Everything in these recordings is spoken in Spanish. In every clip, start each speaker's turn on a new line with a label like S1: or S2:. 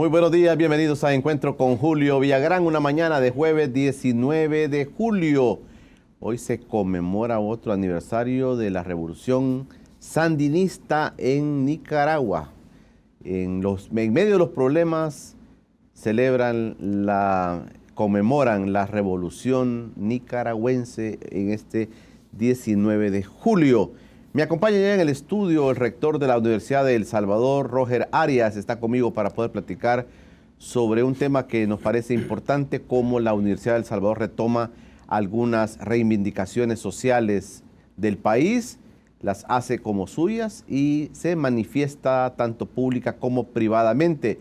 S1: Muy buenos días, bienvenidos a Encuentro con Julio Villagrán, una mañana de jueves 19 de julio. Hoy se conmemora otro aniversario de la revolución sandinista en Nicaragua. En medio de los problemas conmemoran la revolución nicaragüense en este 19 de julio. Me acompaña ya en el estudio el rector de la Universidad de El Salvador, Roger Arias, está conmigo para poder platicar sobre un tema que nos parece importante, cómo la Universidad de El Salvador retoma algunas reivindicaciones sociales del país, las hace como suyas y se manifiesta tanto pública como privadamente.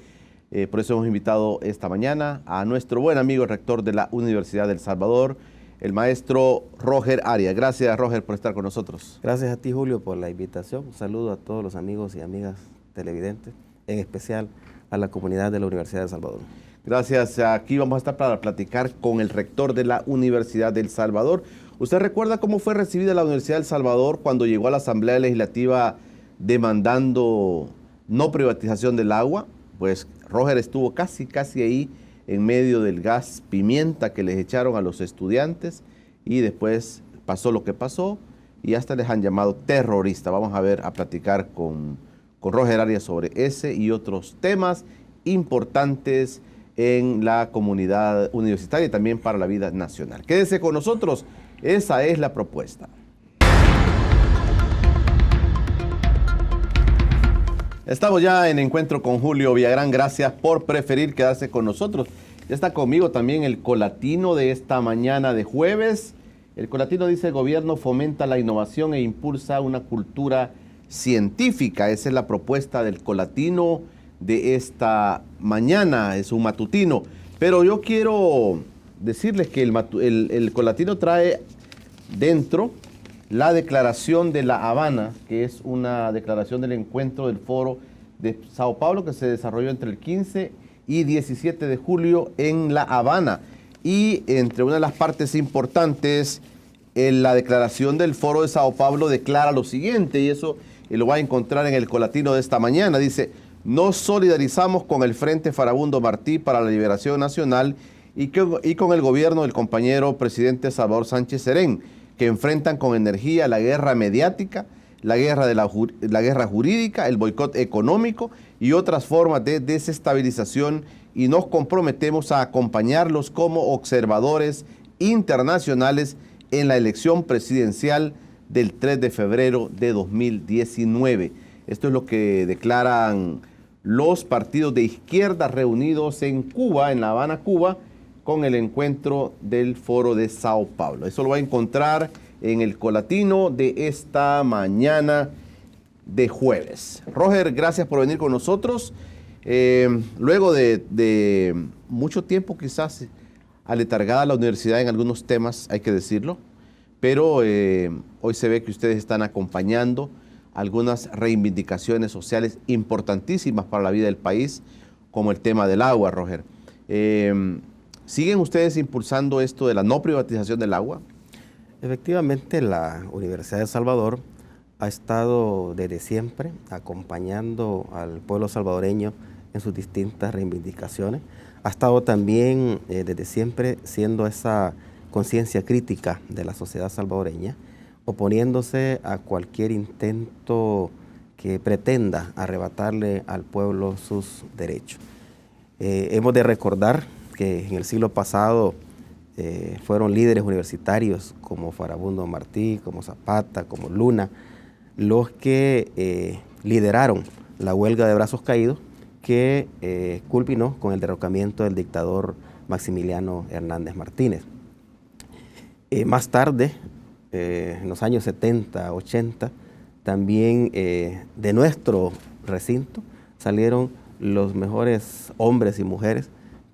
S1: Por eso hemos invitado esta mañana a nuestro buen amigo el rector de la Universidad de El Salvador, el maestro Roger Arias. Gracias, Roger, por estar con nosotros.
S2: Gracias a ti, Julio, por la invitación. Un saludo a todos los amigos y amigas televidentes, en especial a la comunidad de la Universidad de El Salvador.
S1: Gracias. Aquí vamos a estar para platicar con el rector de la Universidad de El Salvador. ¿Usted recuerda cómo fue recibida la Universidad de El Salvador cuando llegó a la Asamblea Legislativa demandando no privatización del agua? Pues Roger estuvo casi ahí en medio del gas pimienta que les echaron a los estudiantes y después pasó lo que pasó y hasta les han llamado terrorista. Vamos a platicar con Roger Arias sobre ese y otros temas importantes en la comunidad universitaria y también para la vida nacional. Quédese con nosotros, esa es la propuesta. Estamos ya en Encuentro con Julio Villagrán, gracias por preferir quedarse con nosotros. Ya está conmigo también el colatino de esta mañana de jueves. El colatino dice: el gobierno fomenta la innovación e impulsa una cultura científica. Esa es la propuesta del colatino de esta mañana, es un matutino. Pero yo quiero decirles que el colatino trae dentro la declaración de La Habana, que es una declaración del encuentro del Foro de Sao Paulo que se desarrolló entre el 15 y 17 de julio en La Habana. Y entre una de las partes importantes, en la declaración del Foro de Sao Paulo declara lo siguiente, y eso lo va a encontrar en el colatino de esta mañana. Dice: nos solidarizamos con el Frente Farabundo Martí para la Liberación Nacional y con el gobierno del compañero presidente Salvador Sánchez Serén, que enfrentan con energía la guerra mediática, la guerra jurídica, el boicot económico y otras formas de desestabilización, y nos comprometemos a acompañarlos como observadores internacionales en la elección presidencial del 3 de febrero de 2019. Esto es lo que declaran los partidos de izquierda reunidos en Cuba, en La Habana, Cuba, con el encuentro del Foro de Sao Paulo. Eso lo va a encontrar en el colatino de esta mañana de jueves. Roger, gracias por venir con nosotros. Luego de mucho tiempo quizás aletargada la universidad en algunos temas, hay que decirlo, pero hoy se ve que ustedes están acompañando algunas reivindicaciones sociales importantísimas para la vida del país, como el tema del agua, Roger. ¿Siguen ustedes impulsando esto de la no privatización del agua?
S2: Efectivamente, la Universidad de El Salvador ha estado desde siempre acompañando al pueblo salvadoreño en sus distintas reivindicaciones. Ha estado también desde siempre siendo esa conciencia crítica de la sociedad salvadoreña, oponiéndose a cualquier intento que pretenda arrebatarle al pueblo sus derechos. Hemos de recordar que en el siglo pasado fueron líderes universitarios como Farabundo Martí, como Zapata, como Luna, los que lideraron la huelga de brazos caídos que culminó con el derrocamiento del dictador Maximiliano Hernández Martínez. Más tarde, en los años 70, 80, también de nuestro recinto salieron los mejores hombres y mujeres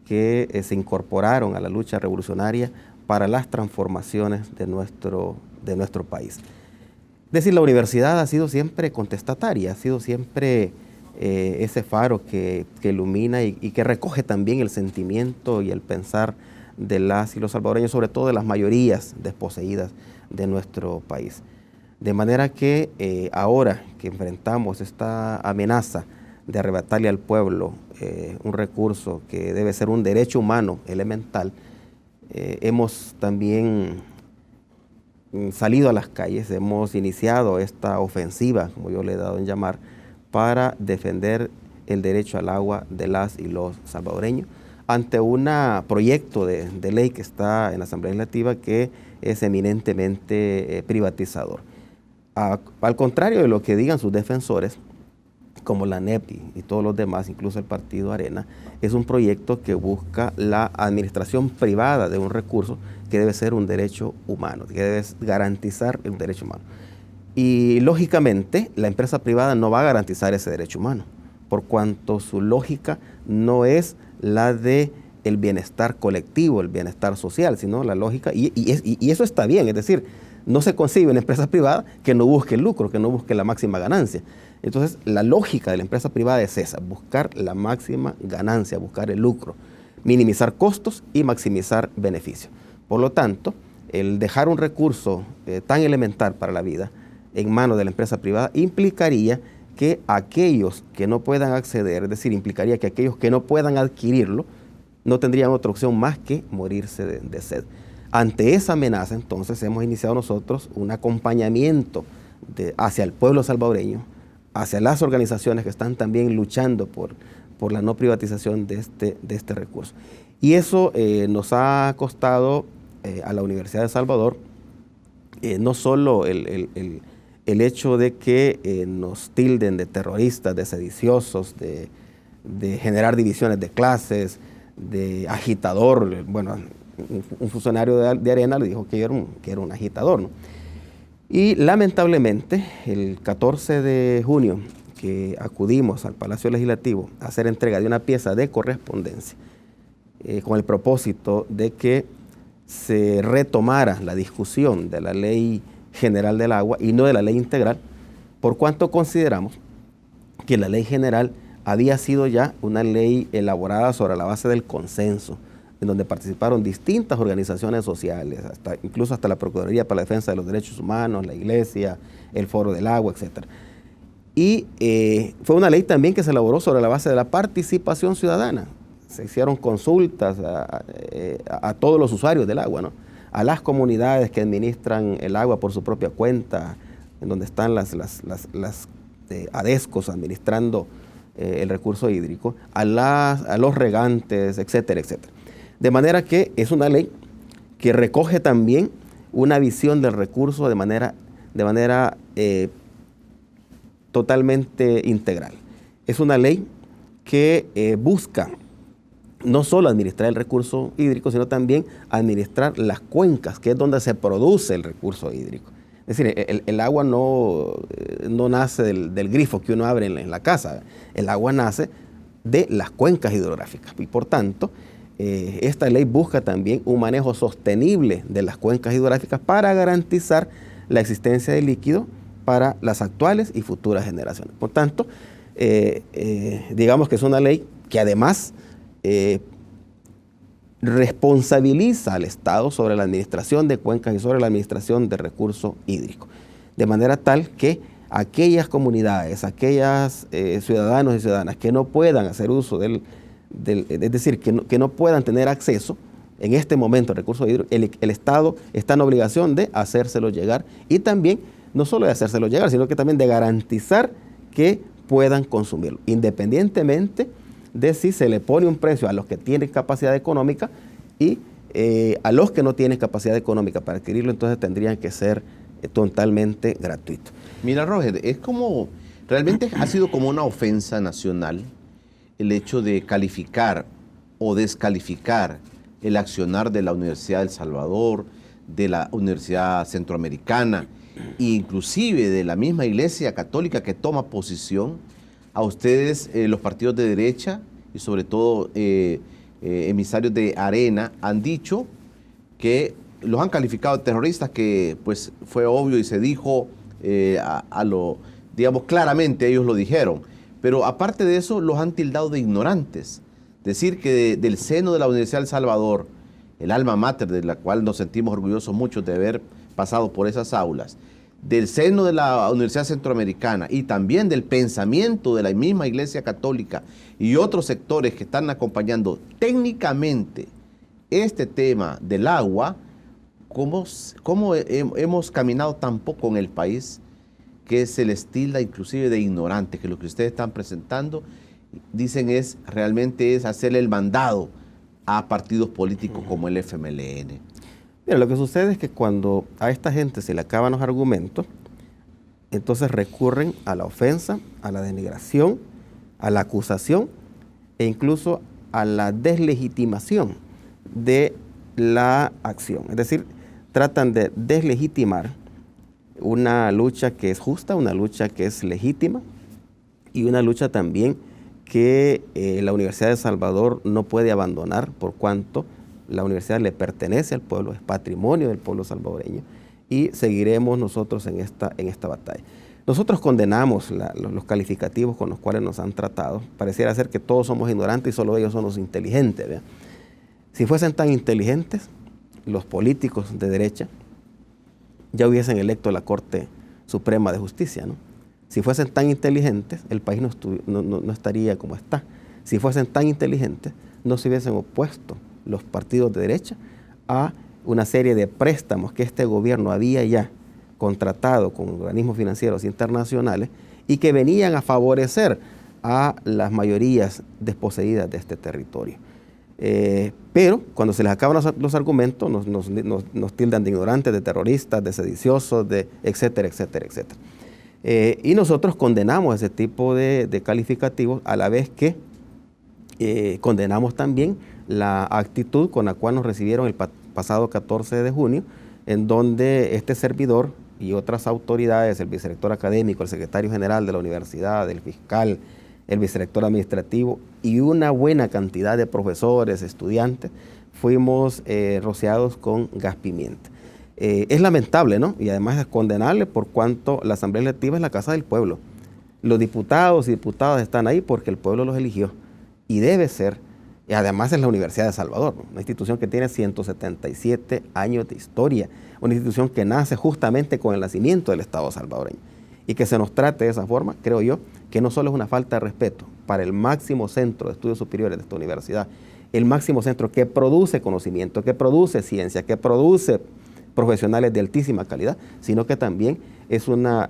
S2: que se incorporaron a la lucha revolucionaria para las transformaciones de nuestro país. Es decir, la universidad ha sido siempre contestataria, ha sido siempre ese faro que ilumina y que recoge también el sentimiento y el pensar de las y los salvadoreños, sobre todo de las mayorías desposeídas de nuestro país. De manera que ahora que enfrentamos esta amenaza de arrebatarle al pueblo un recurso que debe ser un derecho humano elemental, hemos también salido a las calles, hemos iniciado esta ofensiva, como yo le he dado en llamar, para defender el derecho al agua de las y los salvadoreños, ante un proyecto de ley que está en la Asamblea Legislativa que es eminentemente privatizador. Al contrario de lo que digan sus defensores, como la ANEP y todos los demás, incluso el partido Arena, es un proyecto que busca la administración privada de un recurso que debe ser un derecho humano, que debe garantizar un derecho humano. Y lógicamente la empresa privada no va a garantizar ese derecho humano, por cuanto su lógica no es la de el bienestar colectivo, el bienestar social, sino la lógica, y eso está bien, es decir, no se concibe una empresa privada que no busque el lucro, que no busque la máxima ganancia. Entonces, la lógica de la empresa privada es esa, buscar la máxima ganancia, buscar el lucro, minimizar costos y maximizar beneficios. Por lo tanto, el dejar un recurso tan elemental para la vida en manos de la empresa privada implicaría que aquellos que no puedan acceder, es decir, implicaría que aquellos que no puedan adquirirlo, no tendrían otra opción más que morirse de sed. Ante esa amenaza, entonces, hemos iniciado nosotros un acompañamiento hacia el pueblo salvadoreño, hacia las organizaciones que están también luchando por la no privatización de este recurso. Y eso nos ha costado a la Universidad de Salvador no solo el hecho de que nos tilden de terroristas, de sediciosos, de generar divisiones de clases, de agitador. Bueno, un funcionario de Arena le dijo que era un agitador, ¿no? Y lamentablemente, el 14 de junio, que acudimos al Palacio Legislativo a hacer entrega de una pieza de correspondencia con el propósito de que se retomara la discusión de la Ley General del Agua y no de la Ley Integral, por cuanto consideramos que la Ley General había sido ya una ley elaborada sobre la base del consenso, en donde participaron distintas organizaciones sociales, incluso hasta la Procuraduría para la Defensa de los Derechos Humanos, la Iglesia, el Foro del Agua, etc. Y fue una ley también que se elaboró sobre la base de la participación ciudadana. Se hicieron consultas a todos los usuarios del agua, ¿no? A las comunidades que administran el agua por su propia cuenta, en donde están las ADESCOS administrando el recurso hídrico, a los regantes, etcétera, etcétera. De manera que es una ley que recoge también una visión del recurso de manera totalmente integral. Es una ley que busca no solo administrar el recurso hídrico, sino también administrar las cuencas, que es donde se produce el recurso hídrico. Es decir, el agua no nace del grifo que uno abre en la casa, el agua nace de las cuencas hidrográficas y por tanto, esta ley busca también un manejo sostenible de las cuencas hidrográficas para garantizar la existencia de líquido para las actuales y futuras generaciones. Por tanto, digamos que es una ley que además responsabiliza al Estado sobre la administración de cuencas y sobre la administración de recursos hídricos, de manera tal que aquellas comunidades, aquellas ciudadanos y ciudadanas que no puedan hacer uso es decir, que no puedan tener acceso en este momento al recurso hídrico, el Estado está en obligación de hacérselo llegar y también, no solo de hacérselo llegar, sino que también de garantizar que puedan consumirlo, independientemente de si se le pone un precio a los que tienen capacidad económica y a los que no tienen capacidad económica para adquirirlo, entonces tendrían que ser totalmente gratuitos.
S1: Mira, Roger, es como, realmente ha sido como una ofensa nacional el hecho de calificar o descalificar el accionar de la Universidad del Salvador, de la Universidad Centroamericana e inclusive de la misma Iglesia Católica que toma posición. A ustedes, los partidos de derecha y sobre todo emisarios de Arena han dicho que los han calificado de terroristas, que pues fue obvio y se dijo digamos claramente, ellos lo dijeron. Pero aparte de eso, los han tildado de ignorantes. Decir que del seno de la Universidad del Salvador, el alma mater de la cual nos sentimos orgullosos muchos de haber pasado por esas aulas, del seno de la Universidad Centroamericana y también del pensamiento de la misma Iglesia Católica y otros sectores que están acompañando técnicamente este tema del agua, ¿cómo hemos caminado tan poco en el país que se les tilda inclusive de ignorante, que lo que ustedes están presentando, dicen realmente es hacerle el mandado a partidos políticos como el FMLN?
S2: Mira, lo que sucede es que cuando a esta gente se le acaban los argumentos, entonces recurren a la ofensa, a la denigración, a la acusación e incluso a la deslegitimación de la acción. Es decir, tratan de deslegitimar una lucha que es justa, una lucha que es legítima y una lucha también que la Universidad de El Salvador no puede abandonar por cuanto la universidad le pertenece al pueblo, es patrimonio del pueblo salvadoreño y seguiremos nosotros en esta batalla. Nosotros condenamos los calificativos con los cuales nos han tratado. Pareciera ser que todos somos ignorantes y solo ellos son los inteligentes, ¿verdad? Si fuesen tan inteligentes, los políticos de derecha ya hubiesen electo la Corte Suprema de Justicia, ¿no? Si fuesen tan inteligentes, el país no estaría como está. Si fuesen tan inteligentes, no se hubiesen opuesto los partidos de derecha a una serie de préstamos que este gobierno había ya contratado con organismos financieros internacionales y que venían a favorecer a las mayorías desposeídas de este territorio. Pero cuando se les acaban los argumentos, nos tildan de ignorantes, de terroristas, de sediciosos, de etcétera, etcétera, etcétera. Y nosotros condenamos ese tipo de calificativos a la vez que condenamos también la actitud con la cual nos recibieron el pasado 14 de junio, en donde este servidor y otras autoridades, el vicerrector académico, el secretario general de la universidad, el fiscal, el vicerrector administrativo y una buena cantidad de profesores, estudiantes, fuimos rociados con gas pimienta. Es lamentable, ¿no? Y además es condenable por cuanto la Asamblea Legislativa es la casa del pueblo. Los diputados y diputadas están ahí porque el pueblo los eligió y debe ser, y además es la Universidad de El Salvador, ¿no? Una institución que tiene 177 años de historia, una institución que nace justamente con el nacimiento del Estado salvadoreño. Y que se nos trate de esa forma, creo yo, que no solo es una falta de respeto para el máximo centro de estudios superiores de esta universidad, el máximo centro que produce conocimiento, que produce ciencia, que produce profesionales de altísima calidad, sino que también es una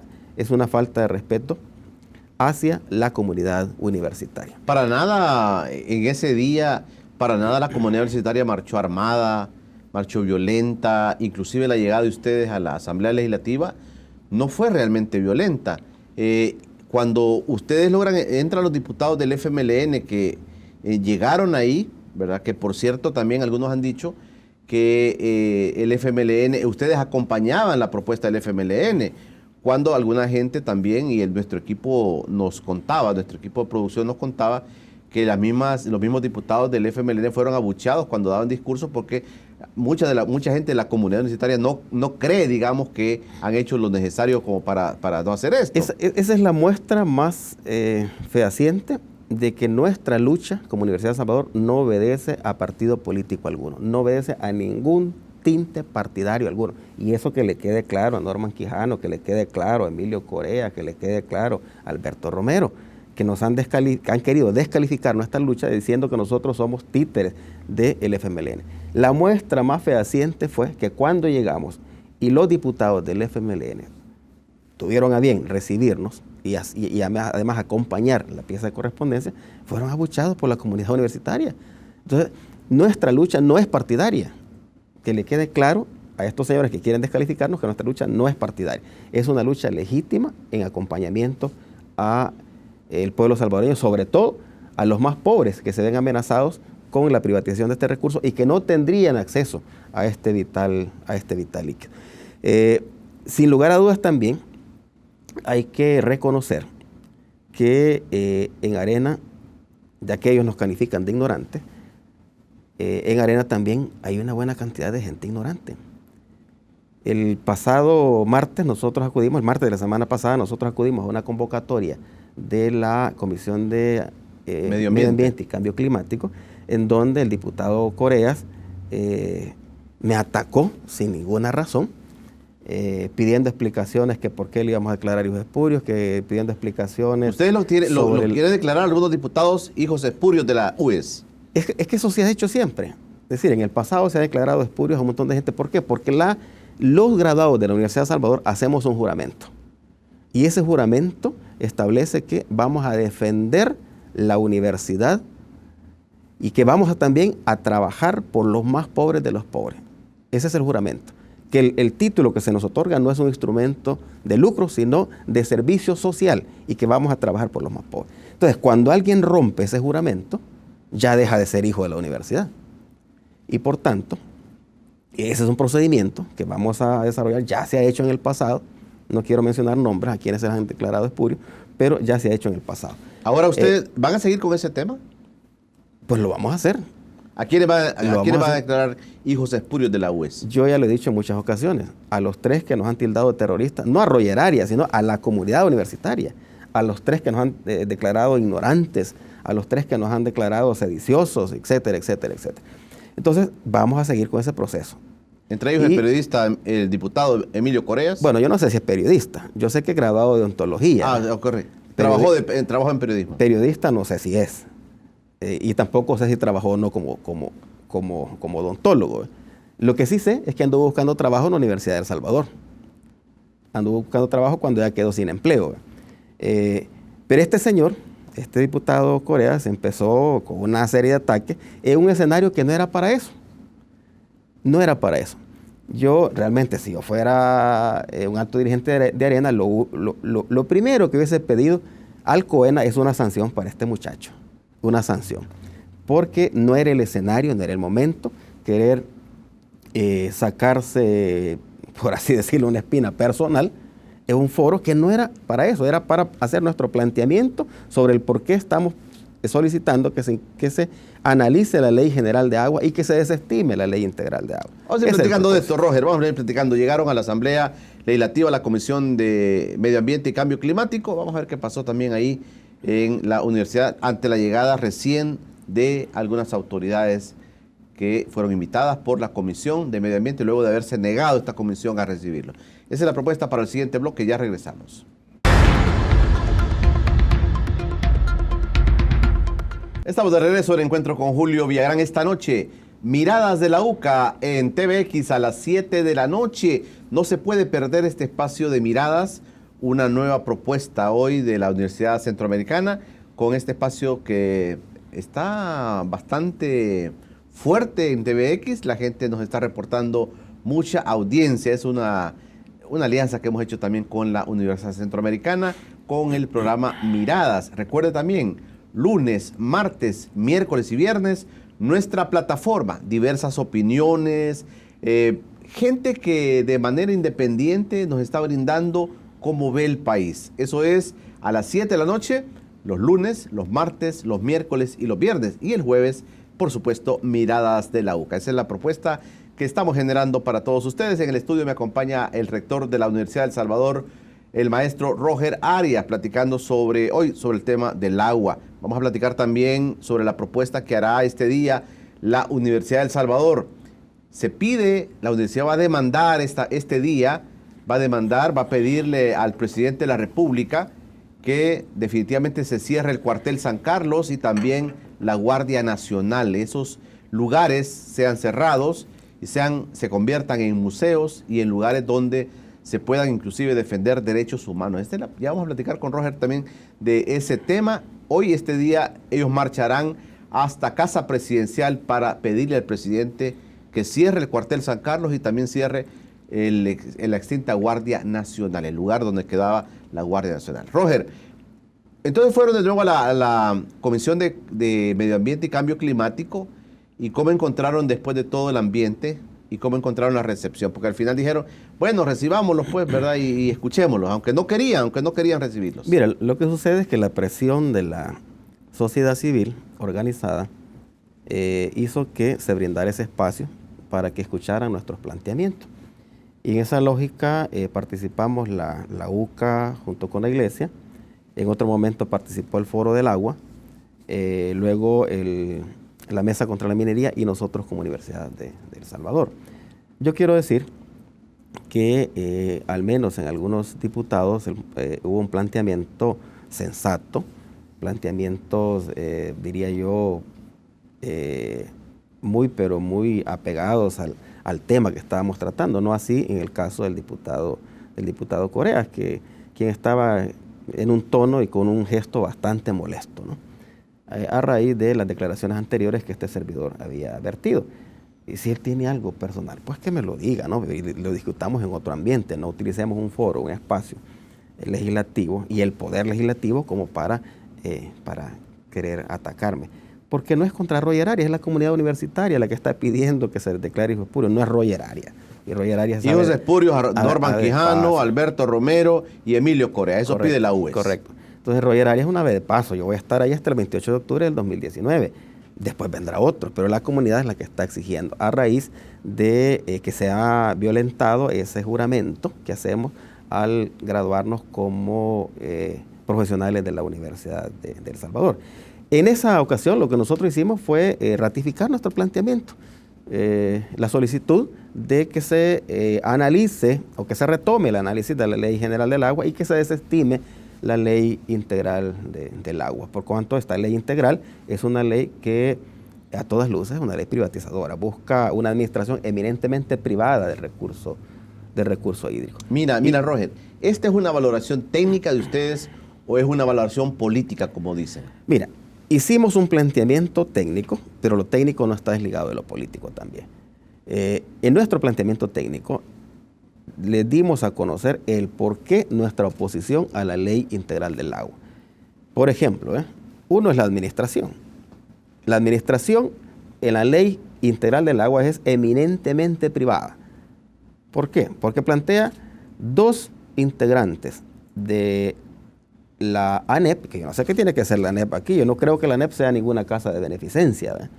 S2: falta de respeto hacia la comunidad universitaria.
S1: Para nada, en ese día, para nada la comunidad universitaria marchó armada, marchó violenta, inclusive la llegada de ustedes a la Asamblea Legislativa no fue realmente violenta. Cuando ustedes entran los diputados del FMLN que llegaron ahí, ¿verdad? Que por cierto también algunos han dicho que el FMLN, ustedes acompañaban la propuesta del FMLN, cuando alguna gente también, y nuestro equipo nos contaba, nuestro equipo de producción nos contaba, que los mismos diputados del FMLN fueron abucheados cuando daban discursos porque mucha gente de la comunidad universitaria no cree, digamos, que han hecho lo necesario como para no hacer esto.
S2: Esa es la muestra más fehaciente de que nuestra lucha como Universidad de El Salvador no obedece a partido político alguno, no obedece a ningún tinte partidario alguno. Y eso que le quede claro a Norman Quijano, que le quede claro a Emilio Corea, que le quede claro a Alberto Romero, que nos han querido descalificar nuestra lucha diciendo que nosotros somos títeres del FMLN. La muestra más fehaciente fue que cuando llegamos y los diputados del FMLN tuvieron a bien recibirnos y además acompañar la pieza de correspondencia, fueron abucheados por la comunidad universitaria. Entonces, nuestra lucha no es partidaria. Que le quede claro a estos señores que quieren descalificarnos que nuestra lucha no es partidaria. Es una lucha legítima en acompañamiento a el pueblo salvadoreño, sobre todo a los más pobres que se ven amenazados con la privatización de este recurso y que no tendrían acceso a este vital líquido. Sin lugar a dudas también hay que reconocer que en Arena, ya que ellos nos califican de ignorantes, en Arena también hay una buena cantidad de gente ignorante. El pasado martes el martes de la semana pasada, nosotros acudimos a una convocatoria de la Comisión de Medio Ambiente y Cambio Climático, en donde el diputado Coreas me atacó sin ninguna razón, pidiendo explicaciones que por qué le íbamos a declarar hijos espurios, que pidiendo explicaciones.
S1: ¿Ustedes lo quieren declarar algunos diputados hijos espurios de la UES?
S2: Es que eso se ha hecho siempre. Es decir, en el pasado se ha declarado espurios a un montón de gente. ¿Por qué? Porque los graduados de la Universidad de Salvador hacemos un juramento. Y ese juramento establece que vamos a defender la universidad y que vamos también a trabajar por los más pobres de los pobres. Ese es el juramento. Que el título que se nos otorga no es un instrumento de lucro, sino de servicio social y que vamos a trabajar por los más pobres. Entonces, cuando alguien rompe ese juramento, ya deja de ser hijo de la universidad. Y por tanto, ese es un procedimiento que vamos a desarrollar, ya se ha hecho en el pasado. No quiero mencionar nombres a quienes se han declarado espurios, pero ya se ha hecho en el pasado.
S1: Ahora, ¿ustedes van a seguir con ese tema?
S2: Pues lo vamos a hacer.
S1: ¿A quiénes van a declarar hijos espurios de la UES?
S2: Yo ya lo he dicho en muchas ocasiones, a los 3 que nos han tildado de terroristas, no a Roger Arias, sino a la comunidad universitaria, a los 3 que nos han declarado ignorantes, a los 3 que nos han declarado sediciosos, etcétera, etcétera, etcétera. Entonces, vamos a seguir con ese proceso.
S1: Entre ellos el periodista, el diputado Emilio Coreas.
S2: Bueno, yo no sé si es periodista, yo sé que es graduado de ontología.
S1: Ah, correcto. Trabajó en periodismo.
S2: Periodista no sé si es. Y tampoco sé si trabajó o no como odontólogo. Lo que sí sé es que anduvo buscando trabajo en la Universidad de El Salvador. Anduvo buscando trabajo cuando ya quedó sin empleo. Pero este señor, este diputado Corea, se empezó con una serie de ataques en un escenario que no era para eso. No era para eso. Yo realmente, si yo fuera un alto dirigente de Arena, lo primero que hubiese pedido al COENA es una sanción para este muchacho. Una sanción, porque no era el escenario, no era el momento, querer sacarse, por así decirlo, una espina personal en un foro que no era para eso, era para hacer nuestro planteamiento sobre el por qué estamos solicitando que se analice la Ley General de Agua y que se desestime la Ley Integral de Agua.
S1: Vamos a ir platicando de esto, Roger, vamos a ir platicando. Llegaron a la Asamblea Legislativa, a la Comisión de Medio Ambiente y Cambio Climático, vamos a ver qué pasó también ahí en la universidad ante la llegada recién de algunas autoridades que fueron invitadas por la Comisión de Medio Ambiente luego de haberse negado esta comisión a recibirlo. Esa es la propuesta para el siguiente bloque, ya regresamos. Estamos de regreso al encuentro con Julio Villagrán esta noche. Miradas de la UCA en TVX a las 7 de la noche. No se puede perder este espacio de miradas. Una nueva propuesta hoy de la Universidad Centroamericana con este espacio que está bastante fuerte en TVX. La gente nos está reportando mucha audiencia. Es una alianza que hemos hecho también con la Universidad Centroamericana con el programa Miradas. Recuerde también, lunes, martes, miércoles y viernes, nuestra plataforma, diversas opiniones, gente que de manera independiente nos está brindando cómo ve el país. Eso es a las 7 de la noche, los lunes, los martes, los miércoles y los viernes. Y el jueves, por supuesto, Miradas de la UCA. Esa es la propuesta que estamos generando para todos ustedes. En el estudio me acompaña el rector de la Universidad de El Salvador, el maestro Roger Arias, platicando hoy sobre el tema del agua. Vamos a platicar también sobre la propuesta que hará este día la Universidad de El Salvador. La universidad va a demandar este día, va a pedirle al presidente de la República que definitivamente se cierre el cuartel San Carlos y también la Guardia Nacional. Esos lugares sean cerrados y se conviertan en museos y en lugares donde se puedan inclusive defender derechos humanos. Ya vamos a platicar con Roger también de ese tema. Hoy, este día, ellos marcharán hasta Casa Presidencial para pedirle al presidente que cierre el cuartel San Carlos y también cierre la extinta Guardia Nacional, el lugar donde quedaba la Guardia Nacional. Roger, entonces fueron de nuevo a la Comisión de Medio Ambiente y Cambio Climático, y cómo encontraron después de todo el ambiente y cómo encontraron la recepción, porque al final dijeron, bueno, recibámoslos pues, ¿verdad? Y escuchémoslos, aunque no querían recibirlos.
S2: Mira, lo que sucede es que la presión de la sociedad civil organizada hizo que se brindara ese espacio para que escucharan nuestros planteamientos. Y en esa lógica participamos la UCA junto con la iglesia. En otro momento participó el Foro del Agua, luego la Mesa contra la Minería y nosotros como Universidad de El Salvador. Yo quiero decir que al menos en algunos diputados hubo un planteamiento sensato, planteamientos, diría yo, pero muy apegados al tema que estábamos tratando, no así en el caso del diputado Correa, quien estaba en un tono y con un gesto bastante molesto, ¿no? A raíz de las declaraciones anteriores que este servidor había vertido. Y si él tiene algo personal, pues que me lo diga, ¿no? Y lo discutamos en otro ambiente, no utilicemos un foro, un espacio legislativo y el poder legislativo como para querer atacarme. Porque no es contra Roger Arias, es la comunidad universitaria la que está pidiendo que se declare hijo espurio, no es Roger Arias. Y Roger Arias
S1: hijos espurios, Norman Quijano, Alberto Romero y Emilio Correa, eso correcto, pide la UES.
S2: Correcto. Entonces Roger Arias es una vez de paso, yo voy a estar ahí hasta el 28 de octubre del 2019. Después vendrá otro, pero la comunidad es la que está exigiendo a raíz de que se ha violentado ese juramento que hacemos al graduarnos como profesionales de la Universidad de El Salvador. En esa ocasión lo que nosotros hicimos fue ratificar nuestro planteamiento, la solicitud de que se analice o que se retome el análisis de la Ley General del Agua y que se desestime la Ley Integral del Agua, por cuanto esta Ley Integral es una ley que a todas luces es una ley privatizadora, busca una administración eminentemente privada del recurso hídrico.
S1: Mira, Roger, ¿esta es una valoración técnica de ustedes o es una valoración política, como dicen?
S2: Mira, hicimos un planteamiento técnico, pero lo técnico no está desligado de lo político también. En nuestro planteamiento técnico le dimos a conocer el por qué nuestra oposición a la Ley Integral del Agua. Por ejemplo, uno es la administración. La administración en la Ley Integral del Agua es eminentemente privada. ¿Por qué? Porque plantea dos integrantes de la ANEP, que yo no sé qué tiene que hacer la ANEP aquí, yo no creo que la ANEP sea ninguna casa de beneficencia, ¿verdad?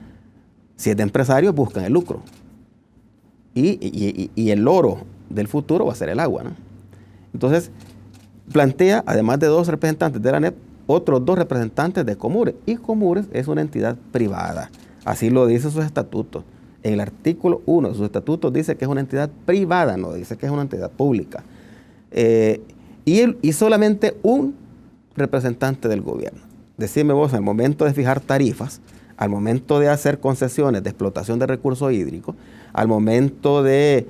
S2: Si es de empresarios, buscan el lucro. Y el oro del futuro va a ser el agua, ¿no? Entonces, plantea, además de dos representantes de la ANEP, otros dos representantes de Comures. Y Comures es una entidad privada. Así lo dice sus estatutos. En el artículo 1 de sus estatutos dice que es una entidad privada, no dice que es una entidad pública. Y solamente un representante del gobierno. Decime vos, al momento de fijar tarifas, al momento de hacer concesiones de explotación de recursos hídricos, al momento de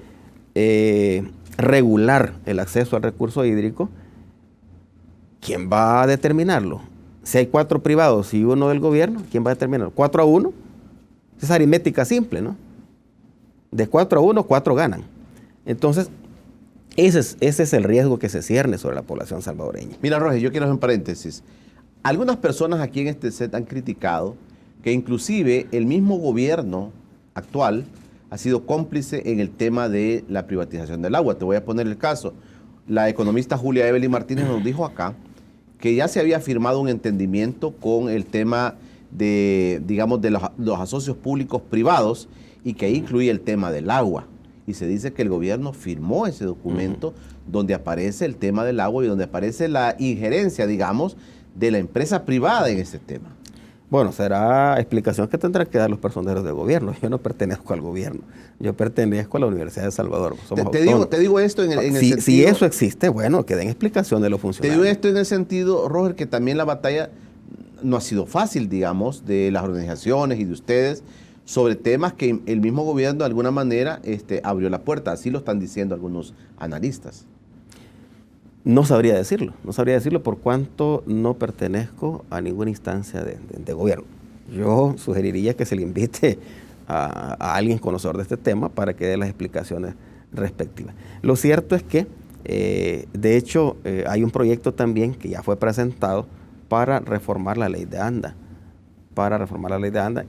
S2: regular el acceso al recurso hídrico, ¿quién va a determinarlo? Si hay 4 privados y 1 del gobierno, ¿quién va a determinarlo? 4-1, es aritmética simple, ¿no? De 4-1, 4 ganan. Entonces, ese es el riesgo que se cierne sobre la población salvadoreña.
S1: Mira, Roger, yo quiero hacer un paréntesis. Algunas personas aquí en este set han criticado que inclusive el mismo gobierno actual ha sido cómplice en el tema de la privatización del agua. Te voy a poner el caso. La economista Julia Evelyn Martínez nos dijo acá que ya se había firmado un entendimiento con el tema de, digamos, de los asocios públicos privados y que ahí incluye el tema del agua. Y se dice que el gobierno firmó ese documento donde aparece el tema del agua y donde aparece la injerencia, digamos, de la empresa privada en ese tema.
S2: Bueno, será explicación que tendrán que dar los personeros del gobierno. Yo no pertenezco al gobierno, yo pertenezco a la Universidad de El Salvador.
S1: Te digo esto en el sentido...
S2: Si eso existe, bueno, que den explicación de los funcionarios.
S1: Te digo esto en el sentido, Roger, que también la batalla no ha sido fácil, digamos, de las organizaciones y de ustedes, sobre temas que el mismo gobierno de alguna manera abrió la puerta. Así lo están diciendo algunos analistas.
S2: No sabría decirlo por cuanto no pertenezco a ninguna instancia de gobierno. Yo sugeriría que se le invite a alguien conocedor de este tema para que dé las explicaciones respectivas. Lo cierto es que, de hecho, hay un proyecto también que ya fue presentado para reformar la ley de ANDA.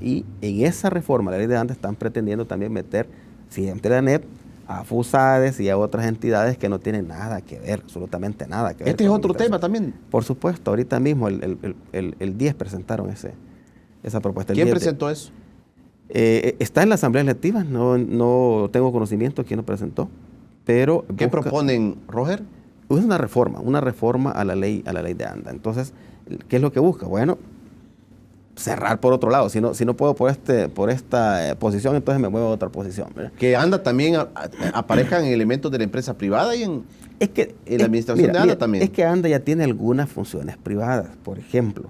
S2: Y en esa reforma de la ley de ANDA están pretendiendo también meter, si entre la ANEP, a FUSADES y a otras entidades que no tienen nada que ver, absolutamente nada que ver.
S1: ¿Este es otro tema también?
S2: Por supuesto, ahorita mismo el 10 presentaron esa propuesta.
S1: ¿Quién presentó eso?
S2: Está en la Asamblea Legislativa, no tengo conocimiento de quién lo presentó, pero...
S1: ¿Qué proponen, Roger?
S2: Es una reforma a la ley de ANDA. Entonces, ¿qué es lo que busca? Bueno, cerrar por otro lado. Si no puedo por esta posición, entonces me muevo a otra posición, ¿verdad?
S1: Que ANDA también aparezcan elementos de la empresa privada y en la administración de ANDA también.
S2: Es que ANDA ya tiene algunas funciones privadas. Por ejemplo,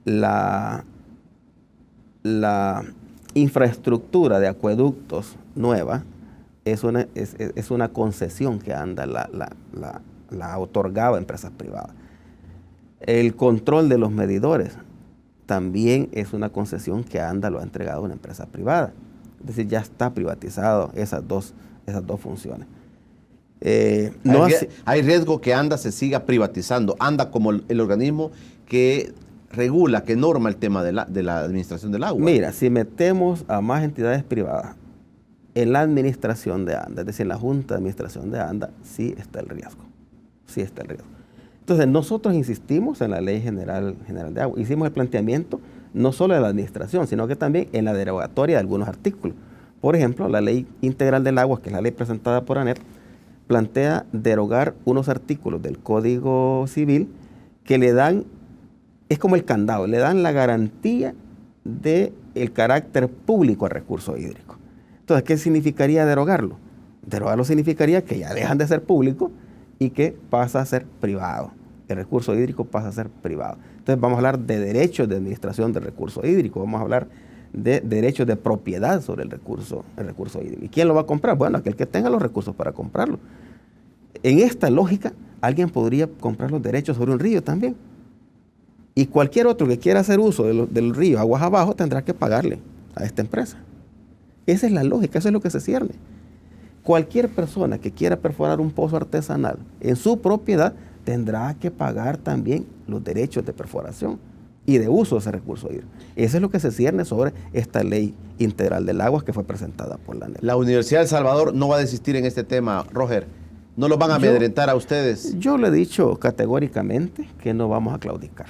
S2: la infraestructura de acueductos nueva es una concesión que ANDA la otorgaba a empresas privadas. El control de los medidores también es una concesión que ANDA lo ha entregado a una empresa privada. Es decir, ya está privatizado esas dos funciones.
S1: Hay riesgo que ANDA se siga privatizando. ANDA como el organismo que regula, que norma el tema de la administración del agua.
S2: Mira, si metemos a más entidades privadas en la administración de ANDA, es decir, en la Junta de Administración de ANDA, sí está el riesgo. Sí está el riesgo. Entonces, nosotros insistimos en la Ley General de Agua. Hicimos el planteamiento no solo de la administración, sino que también en la derogatoria de algunos artículos. Por ejemplo, la Ley Integral del Agua, que es la ley presentada por ANER, plantea derogar unos artículos del Código Civil que le dan, es como el candado, le dan la garantía del carácter público al recurso hídrico. Entonces, ¿qué significaría derogarlo? Derogarlo significaría que ya dejan de ser público y que pasa a ser privado. El recurso hídrico pasa a ser privado. Entonces vamos a hablar de derechos de administración del recurso hídrico, vamos a hablar de derechos de propiedad sobre el recurso hídrico. ¿Y quién lo va a comprar? Bueno, aquel que tenga los recursos para comprarlo. En esta lógica, alguien podría comprar los derechos sobre un río también. Y cualquier otro que quiera hacer uso del río aguas abajo tendrá que pagarle a esta empresa. Esa es la lógica, eso es lo que se cierne. Cualquier persona que quiera perforar un pozo artesanal en su propiedad tendrá que pagar también los derechos de perforación y de uso de ese recurso hídrico. Eso es lo que se cierne sobre esta Ley Integral del Agua que fue presentada por la ANER.
S1: La Universidad de El Salvador no va a desistir en este tema, Roger. ¿No los van a amedrentar a ustedes?
S2: Yo le he dicho categóricamente que no vamos a claudicar.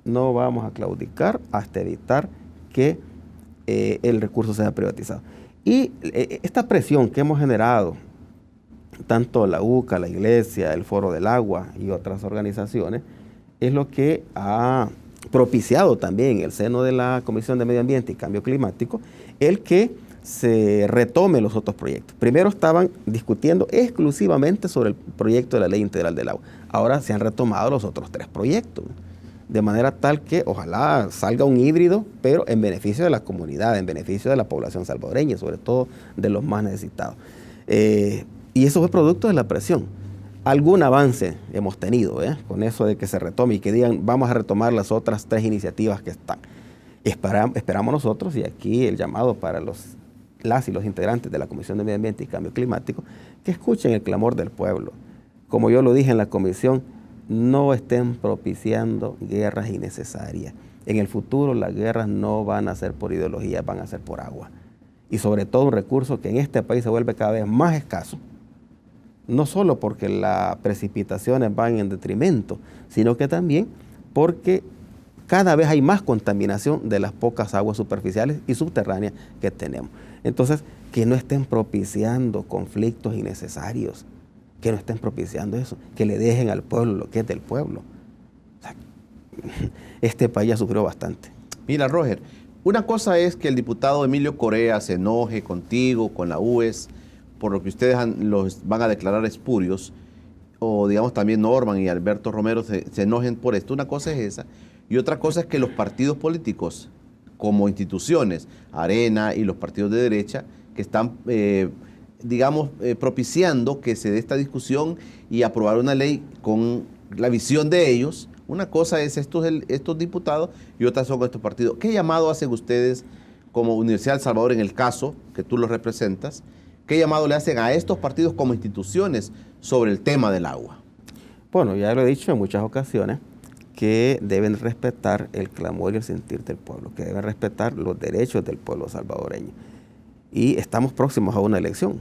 S2: No vamos a claudicar hasta evitar que el recurso sea privatizado. Y esta presión que hemos generado, tanto la UCA, la Iglesia, el Foro del Agua y otras organizaciones, es lo que ha propiciado también en el seno de la Comisión de Medio Ambiente y Cambio Climático el que se retome los otros proyectos. Primero estaban discutiendo exclusivamente sobre el proyecto de la Ley Integral del Agua. Ahora se han retomado los otros 3 proyectos. De manera tal que ojalá salga un híbrido, pero en beneficio de la comunidad, en beneficio de la población salvadoreña, sobre todo de los más necesitados. Y eso fue producto de la presión. Algún avance hemos tenido con eso de que se retome y que digan vamos a retomar las otras 3 iniciativas que están. Esperamos nosotros, y aquí el llamado para las y los integrantes de la Comisión de Medio Ambiente y Cambio Climático, que escuchen el clamor del pueblo. Como yo lo dije en la comisión, no estén propiciando guerras innecesarias. En el futuro las guerras no van a ser por ideología, van a ser por agua. Y sobre todo un recurso que en este país se vuelve cada vez más escaso, no solo porque las precipitaciones van en detrimento, sino que también porque cada vez hay más contaminación de las pocas aguas superficiales y subterráneas que tenemos. Entonces, que no estén propiciando conflictos innecesarios, que no estén propiciando eso, que le dejen al pueblo lo que es del pueblo. O sea, este país ya sufrió bastante.
S1: Mira, Roger, una cosa es que el diputado Emilio Correa se enoje contigo, con la UES, por lo que ustedes los van a declarar espurios, o digamos también Norman y Alberto Romero se enojen por esto. Una cosa es esa, y otra cosa es que los partidos políticos, como instituciones, Arena y los partidos de derecha, que están propiciando que se dé esta discusión y aprobar una ley con la visión de ellos. Una cosa es estos diputados y otras son estos partidos. ¿Qué llamado hacen ustedes como Universidad de El Salvador en el caso que tú los representas? ¿Qué llamado le hacen a estos partidos como instituciones sobre el tema del agua?
S2: Bueno, ya lo he dicho en muchas ocasiones, que deben respetar el clamor y el sentir del pueblo, que deben respetar los derechos del pueblo salvadoreño. Y estamos próximos a una elección.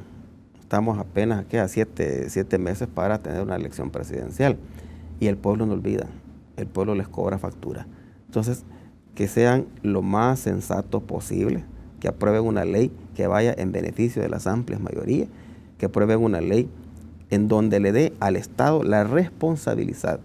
S2: Estamos apenas aquí a 7 meses para tener una elección presidencial. Y el pueblo no olvida, el pueblo les cobra factura. Entonces, que sean lo más sensatos posible, que aprueben una ley que vaya en beneficio de las amplias mayorías, que aprueben una ley en donde le dé al Estado la responsabilidad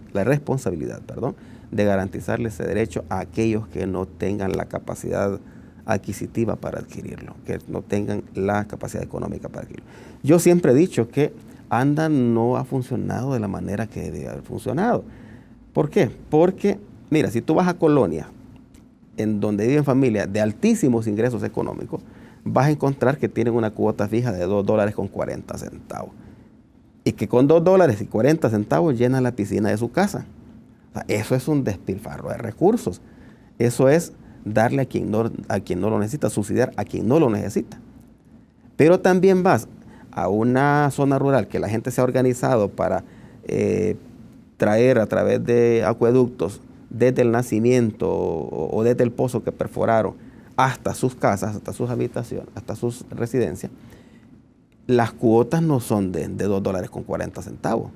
S2: de garantizarle ese derecho a aquellos que no tengan la capacidad adquisitiva para adquirirlo, que no tengan la capacidad económica para adquirirlo. Yo siempre he dicho que ANDA no ha funcionado de la manera que debe haber funcionado. ¿Por qué? Porque, mira, si tú vas a colonias en donde viven familias de altísimos ingresos económicos, vas a encontrar que tienen una cuota fija de $2.40. Y que con $2.40 llenan la piscina de su casa. O sea, eso es un despilfarro de recursos. Eso es darle a quien no lo necesita, subsidiar a quien no lo necesita. Pero también vas a una zona rural que la gente se ha organizado para traer a través de acueductos desde el nacimiento o desde el pozo que perforaron hasta sus casas, hasta sus habitaciones, hasta sus residencias. Las cuotas no son de $2.40.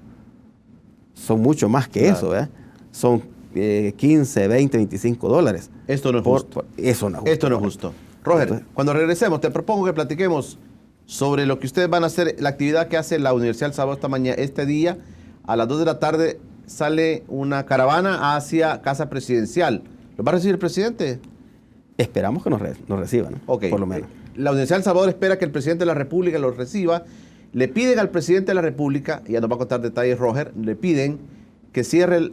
S2: Son mucho más que eso, ¿eh? Son 15, 20, $25.
S1: Esto no es justo.
S2: Eso no es justo.
S1: Esto no es justo. Roger, entonces, cuando regresemos, te propongo que platiquemos sobre lo que ustedes van a hacer, la actividad que hace la Universidad del Salvador este día. A las 2 de la tarde sale una caravana hacia Casa Presidencial. ¿Lo va a recibir el presidente?
S2: Esperamos que nos reciban, ¿no?
S1: Okay.
S2: Por lo menos.
S1: La Universidad del Salvador espera que el presidente de la República los reciba. Le piden al presidente de la República, ya nos va a contar detalles Roger, le piden que cierre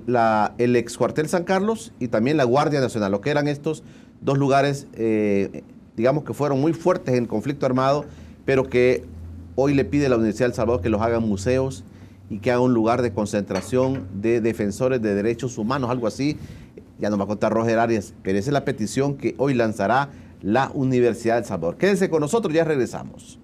S1: el ex cuartel San Carlos y también la Guardia Nacional, lo que eran estos dos lugares, digamos que fueron muy fuertes en el conflicto armado, pero que hoy le pide a la Universidad del Salvador que los hagan museos y que haga un lugar de concentración de defensores de derechos humanos, algo así. Ya nos va a contar Roger Arias, pero esa es la petición que hoy lanzará la Universidad del Salvador. Quédense con nosotros, ya regresamos.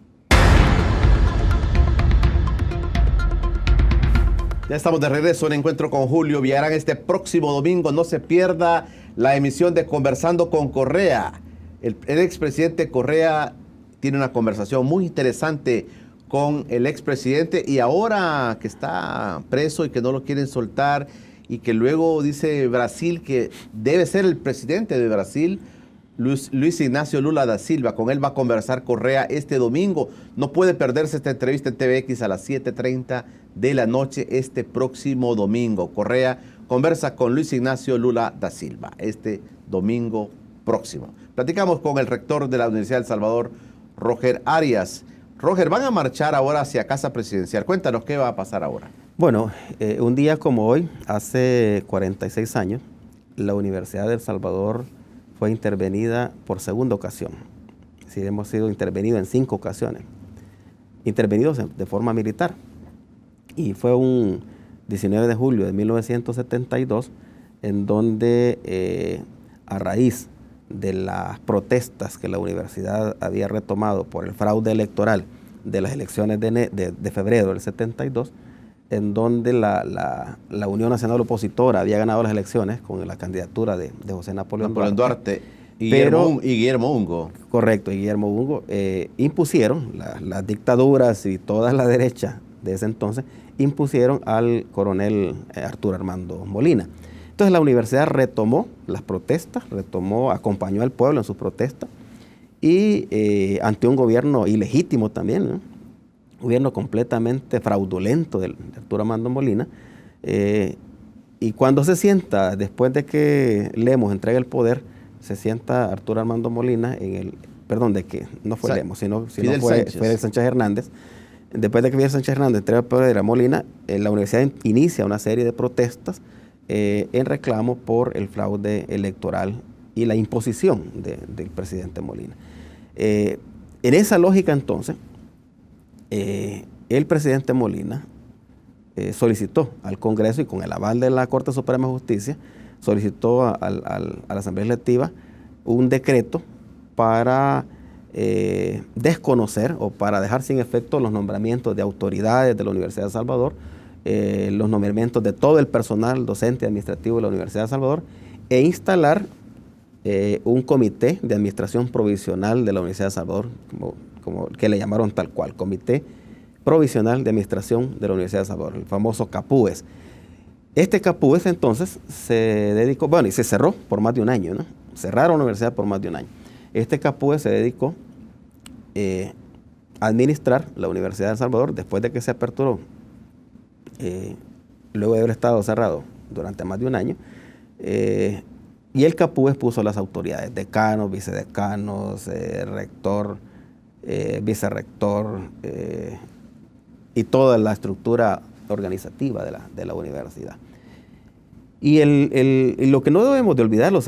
S1: Ya estamos de regreso en Encuentro con Julio Villagrán. Este próximo domingo no se pierda la emisión de Conversando con Correa. El expresidente Correa tiene una conversación muy interesante con el expresidente, y ahora que está preso y que no lo quieren soltar, y que luego dice Brasil que debe ser el presidente de Brasil, Luis Ignacio Lula da Silva. Con él va a conversar Correa este domingo. No puede perderse esta entrevista en TVX a las 7:30 de la noche este próximo domingo. Correa conversa con Luis Ignacio Lula da Silva este domingo próximo. Platicamos con el rector de la Universidad del Salvador, Roger Arias. Roger, van a marchar ahora hacia Casa Presidencial. Cuéntanos qué va a pasar ahora.
S2: Bueno, un día como hoy, hace 46 años, la Universidad del Salvador fue intervenida por segunda ocasión. Sí, hemos sido intervenidos en 5 ocasiones, intervenidos de forma militar. Y fue un 19 de julio de 1972, en donde a raíz de las protestas que la universidad había retomado por el fraude electoral de las elecciones de febrero del 72, en donde la Unión Nacional Opositora había ganado las elecciones con la candidatura de José Napoleón
S1: Duarte y Guillermo Ungo.
S2: Correcto, y Guillermo Ungo impusieron, las dictaduras y toda la derecha de ese entonces, impusieron al coronel Arturo Armando Molina. Entonces la universidad retomó las protestas, acompañó al pueblo en sus protestas, y ante un gobierno ilegítimo también, ¿no? Gobierno completamente fraudulento de Arturo Armando Molina, y cuando se sienta, después de que Lemos entrega el poder, se sienta Arturo Armando Molina no fue Lemos, sino fue Fidel Sánchez Hernández. Después de que Fidel Sánchez Hernández entrega el poder a Molina, la universidad inicia una serie de protestas en reclamo por el fraude electoral y la imposición del presidente Molina. En esa lógica, entonces, el presidente Molina solicitó al Congreso, y con el aval de la Corte Suprema de Justicia, solicitó a la Asamblea Legislativa un decreto para desconocer o para dejar sin efecto los nombramientos de autoridades de la Universidad de El Salvador, los nombramientos de todo el personal docente y administrativo de la Universidad de El Salvador, e instalar un comité de administración provisional de la Universidad de El Salvador, como que le llamaron tal cual, Comité Provisional de Administración de la Universidad de El Salvador, el famoso CAPUES. Este CAPUES entonces se dedicó, y se cerró por más de un año, ¿no? Cerraron la universidad por más de un año. Este CAPUES se dedicó a administrar la Universidad de El Salvador después de que se aperturó, luego de haber estado cerrado durante más de un año. Y el CAPUES puso las autoridades, decanos, vicedecanos, rector, vicerrector, y toda la estructura organizativa de la universidad. Y lo que no debemos de olvidar los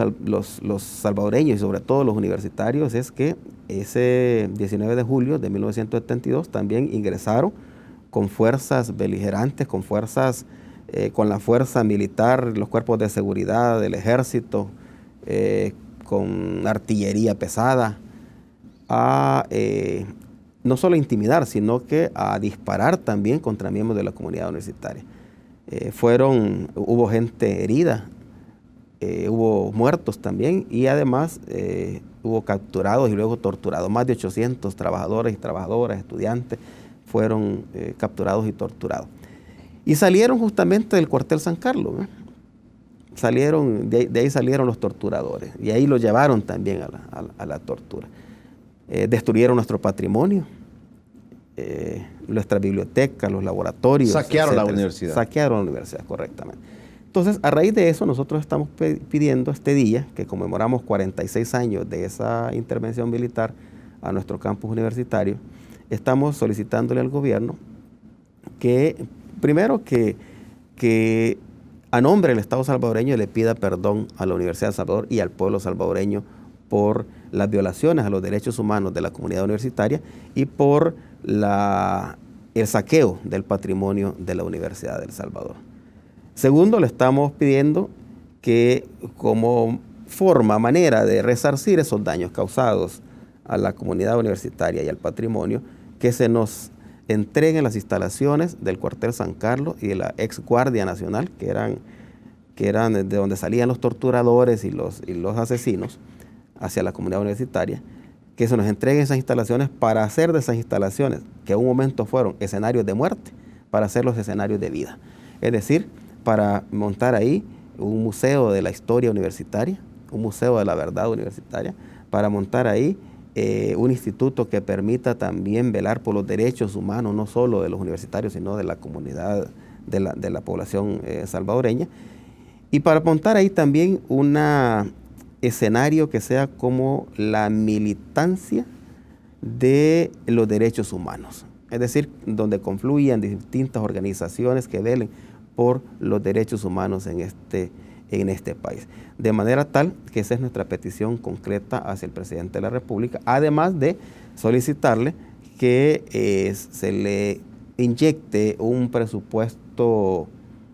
S2: salvadoreños y sobre todo los universitarios es que ese 19 de julio de 1972 también ingresaron con fuerzas beligerantes, con la fuerza militar, los cuerpos de seguridad del ejército, con artillería pesada, a no solo intimidar, sino que a disparar también contra miembros de la comunidad universitaria. Hubo gente herida, hubo muertos también y además hubo capturados y luego torturados. Más de 800 trabajadores y trabajadoras, estudiantes, fueron capturados y torturados. Y salieron justamente del cuartel San Carlos, ¿eh? De ahí salieron los torturadores y ahí los llevaron también a la tortura. Destruyeron nuestro patrimonio, nuestra biblioteca, los laboratorios.
S1: Saquearon la universidad.
S2: Saquearon la universidad, correctamente. Entonces, a raíz de eso, nosotros estamos pidiendo este día, que conmemoramos 46 años de esa intervención militar a nuestro campus universitario, estamos solicitándole al gobierno que, primero, que a nombre del Estado salvadoreño le pida perdón a la Universidad de El Salvador y al pueblo salvadoreño por las violaciones a los derechos humanos de la comunidad universitaria y por el saqueo del patrimonio de la Universidad de El Salvador. Segundo, le estamos pidiendo que como manera de resarcir esos daños causados a la comunidad universitaria y al patrimonio, que se nos entreguen las instalaciones del cuartel San Carlos y de la ex Guardia Nacional, que eran de donde salían los torturadores y los asesinos hacia la comunidad universitaria, que se nos entreguen esas instalaciones para hacer de esas instalaciones, que en un momento fueron escenarios de muerte, para hacerlos escenarios de vida. Es decir, para montar ahí un museo de la historia universitaria, un museo de la verdad universitaria, para montar ahí un instituto que permita también velar por los derechos humanos, no solo de los universitarios, sino de la comunidad, de la población salvadoreña, y para montar ahí también un escenario que sea como la militancia de los derechos humanos, es decir, donde confluyan distintas organizaciones que velen por los derechos humanos en este país. De manera tal que esa es nuestra petición concreta hacia el presidente de la República, además de solicitarle que se le inyecte un presupuesto,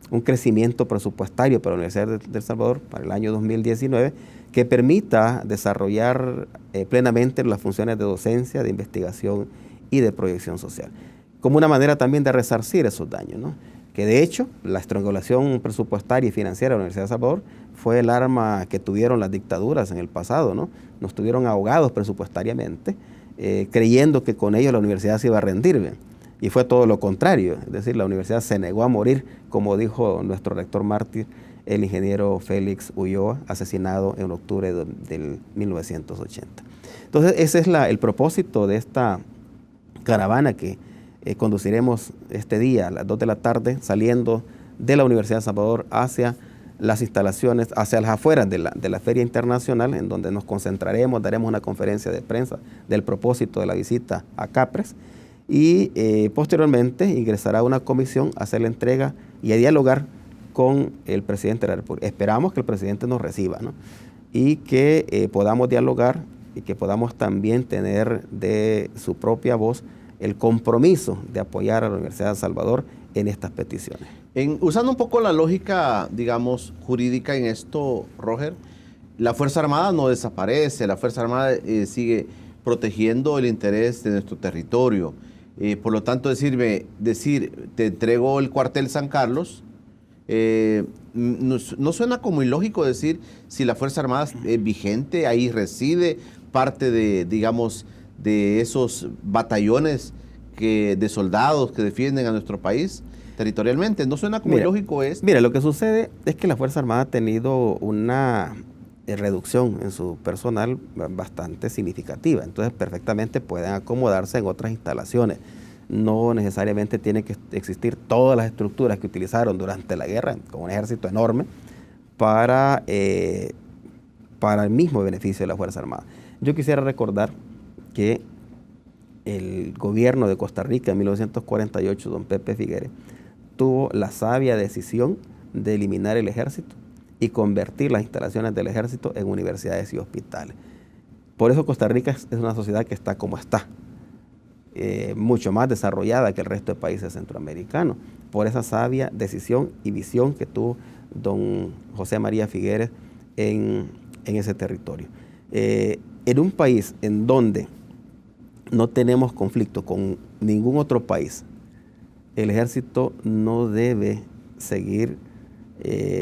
S2: un crecimiento presupuestario para la Universidad de El Salvador para el año 2019 que permita desarrollar plenamente las funciones de docencia, de investigación y de proyección social, como una manera también de resarcir esos daños, ¿no? Que de hecho la estrangulación presupuestaria y financiera de la Universidad de El Salvador fue el arma que tuvieron las dictaduras en el pasado, ¿no? Nos tuvieron ahogados presupuestariamente, creyendo que con ello la universidad se iba a rendir, ¿bien? Y fue todo lo contrario, es decir, la universidad se negó a morir, como dijo nuestro rector mártir, el ingeniero Félix Ulloa, asesinado en octubre del 1980. Entonces, ese es el propósito de esta caravana que conduciremos este día a las 2 de la tarde, saliendo de la Universidad de El Salvador hacia las instalaciones, hacia las afueras de la Feria Internacional, en donde nos concentraremos, daremos una conferencia de prensa del propósito de la visita a Capres y posteriormente ingresará una comisión a hacer la entrega y a dialogar con el presidente de la República. Esperamos que el presidente nos reciba, ¿no? Y que podamos dialogar y que podamos también tener de su propia voz el compromiso de apoyar a la Universidad de El Salvador en estas peticiones.
S1: Usando un poco la lógica, digamos, jurídica en esto, Roger, la Fuerza Armada no desaparece, la Fuerza Armada sigue protegiendo el interés de nuestro territorio. Por lo tanto, decir, te entrego el cuartel San Carlos, no suena como ilógico decir si la Fuerza Armada es vigente, ahí reside parte de, digamos, de esos batallones de soldados que defienden a nuestro país territorialmente. ¿No suena como ilógico esto?
S2: Mira, lo que sucede es que la Fuerza Armada ha tenido una reducción en su personal bastante significativa. Entonces, perfectamente pueden acomodarse en otras instalaciones. No necesariamente tienen que existir todas las estructuras que utilizaron durante la guerra, con un ejército enorme, para el mismo beneficio de la Fuerza Armada. Yo quisiera recordar que el gobierno de Costa Rica en 1948, don Pepe Figueres, tuvo la sabia decisión de eliminar el ejército y convertir las instalaciones del ejército en universidades y hospitales. Por eso Costa Rica es una sociedad que está como está, mucho más desarrollada que el resto de países centroamericanos, por esa sabia decisión y visión que tuvo don José María Figueres en ese territorio. En un país en donde no tenemos conflicto con ningún otro país, el ejército no debe seguir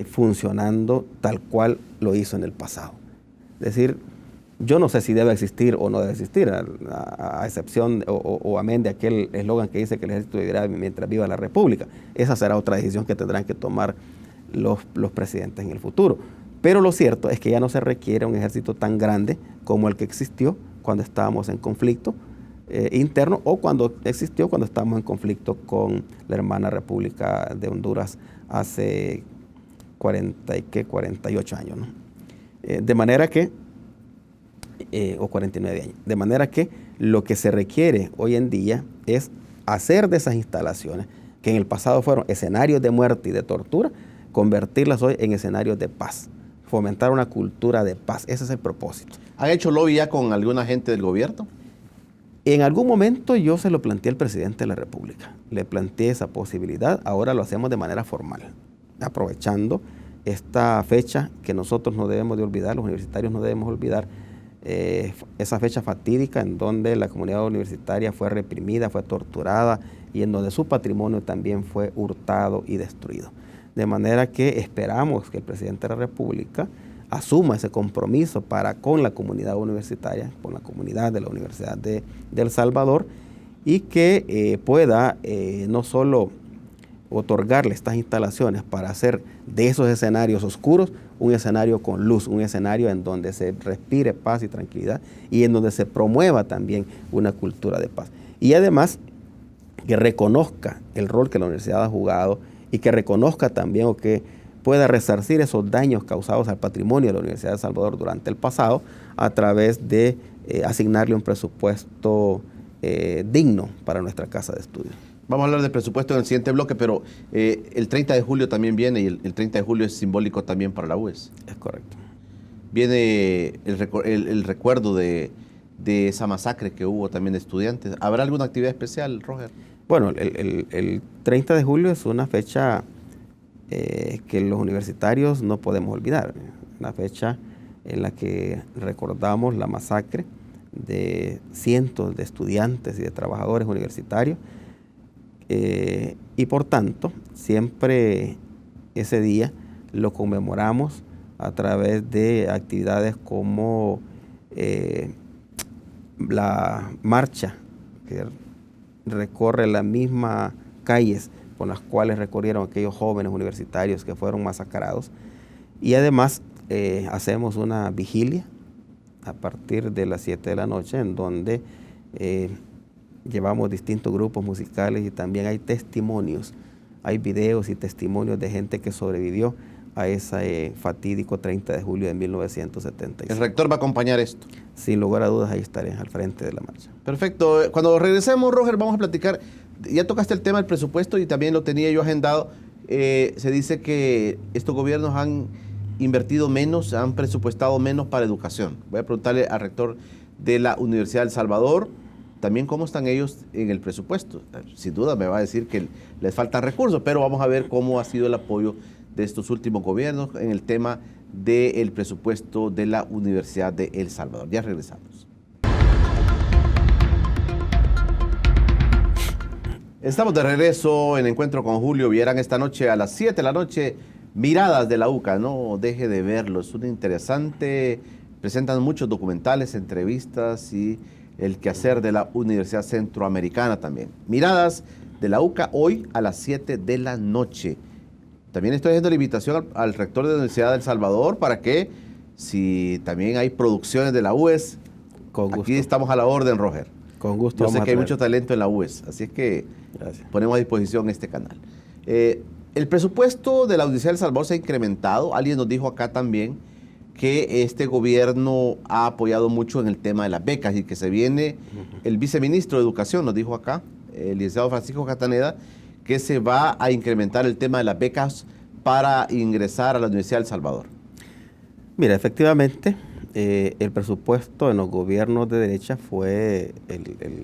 S2: funcionando tal cual lo hizo en el pasado. Es decir, yo no sé si debe existir o no debe existir, a excepción o amén de aquel eslogan que dice que el ejército vivirá mientras viva la República. Esa será otra decisión que tendrán que tomar los presidentes en el futuro. Pero lo cierto es que ya no se requiere un ejército tan grande como el que existió cuando estábamos en conflicto interno o cuando estábamos en conflicto con la hermana República de Honduras hace 48 años, ¿no? De manera que, o 49 años, de manera que lo que se requiere hoy en día es hacer de esas instalaciones, que en el pasado fueron escenarios de muerte y de tortura, convertirlas hoy en escenarios de paz, fomentar una cultura de paz. Ese es el propósito.
S1: ¿Han hecho lobby ya con alguna gente del gobierno?
S2: En algún momento yo se lo planteé al presidente de la República, le planteé esa posibilidad, ahora lo hacemos de manera formal, aprovechando esta fecha que nosotros no debemos de olvidar, los universitarios no debemos olvidar, esa fecha fatídica en donde la comunidad universitaria fue reprimida, fue torturada y en donde su patrimonio también fue hurtado y destruido. De manera que esperamos que el presidente de la República asuma ese compromiso para con la comunidad universitaria, con la comunidad de la Universidad de El Salvador, y que pueda no solo otorgarle estas instalaciones para hacer de esos escenarios oscuros un escenario con luz, un escenario en donde se respire paz y tranquilidad y en donde se promueva también una cultura de paz. Y además que reconozca el rol que la universidad ha jugado y que reconozca también o que pueda resarcir esos daños causados al patrimonio de la Universidad de El Salvador durante el pasado a través de asignarle un presupuesto digno para nuestra casa de estudio.
S1: Vamos a hablar del presupuesto en el siguiente bloque, pero el 30 de julio también viene y el 30 de julio es simbólico también para la UES.
S2: Es correcto.
S1: Viene el recuerdo de esa masacre que hubo también de estudiantes. ¿Habrá alguna actividad especial, Roger?
S2: Bueno, el 30 de julio es una fecha que los universitarios no podemos olvidar, una fecha en la que recordamos la masacre de cientos de estudiantes y de trabajadores universitarios y por tanto siempre ese día lo conmemoramos a través de actividades como la marcha que recorre las mismas calles con las cuales recorrieron aquellos jóvenes universitarios que fueron masacrados. Y además hacemos una vigilia a partir de las 7 de la noche en donde llevamos distintos grupos musicales y también hay testimonios, hay videos y testimonios de gente que sobrevivió a ese fatídico 30 de julio de 1976.
S1: ¿El rector va a acompañar esto?
S2: Sin lugar a dudas, ahí estaré al frente de la marcha.
S1: Perfecto. Cuando regresemos, Roger, vamos a platicar. Ya tocaste el tema del presupuesto y también lo tenía yo agendado. Se dice que estos gobiernos han invertido menos, han presupuestado menos para educación. Voy a preguntarle al rector de la Universidad de El Salvador también cómo están ellos en el presupuesto. Sin duda me va a decir que les faltan recursos, pero vamos a ver cómo ha sido el apoyo de estos últimos gobiernos en el tema del presupuesto de la Universidad de El Salvador. Ya regresamos. Estamos de regreso en Encuentro con Julio Villarán esta noche a las 7 de la noche. Miradas de la UCA, no deje de verlo, es un interesante, presentan muchos documentales, entrevistas y el quehacer de la Universidad Centroamericana también. Miradas de la UCA hoy a las 7 de la noche. También estoy haciendo la invitación al rector de la Universidad de El Salvador para que, si también hay producciones de la UES, aquí estamos a la orden, Roger.
S2: Con gusto.
S1: Yo sé que hay mucho talento en la UES, así es que ponemos a disposición este canal. El presupuesto de la Universidad de El Salvador se ha incrementado. Alguien nos dijo acá también que este gobierno ha apoyado mucho en el tema de las becas y que se viene el viceministro de Educación, nos dijo acá, el licenciado Francisco Castaneda, que se va a incrementar el tema de las becas para ingresar a la Universidad de El Salvador.
S2: Mira, efectivamente, el presupuesto en los gobiernos de derecha fue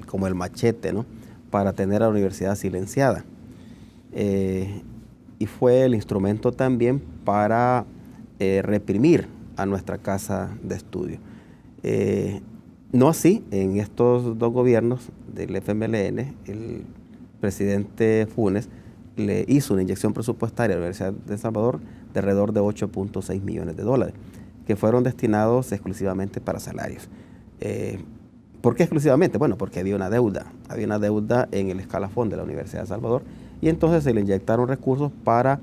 S2: como el machete, ¿no?, para tener a la universidad silenciada. Y fue el instrumento también para reprimir a nuestra casa de estudio. No así, en estos dos gobiernos del FMLN, el presidente Funes le hizo una inyección presupuestaria a la Universidad de El Salvador de alrededor de 8.6 millones de dólares, que fueron destinados exclusivamente para salarios. ¿Por qué exclusivamente? Bueno, porque había una deuda en el escalafón de la Universidad de El Salvador, y entonces se le inyectaron recursos para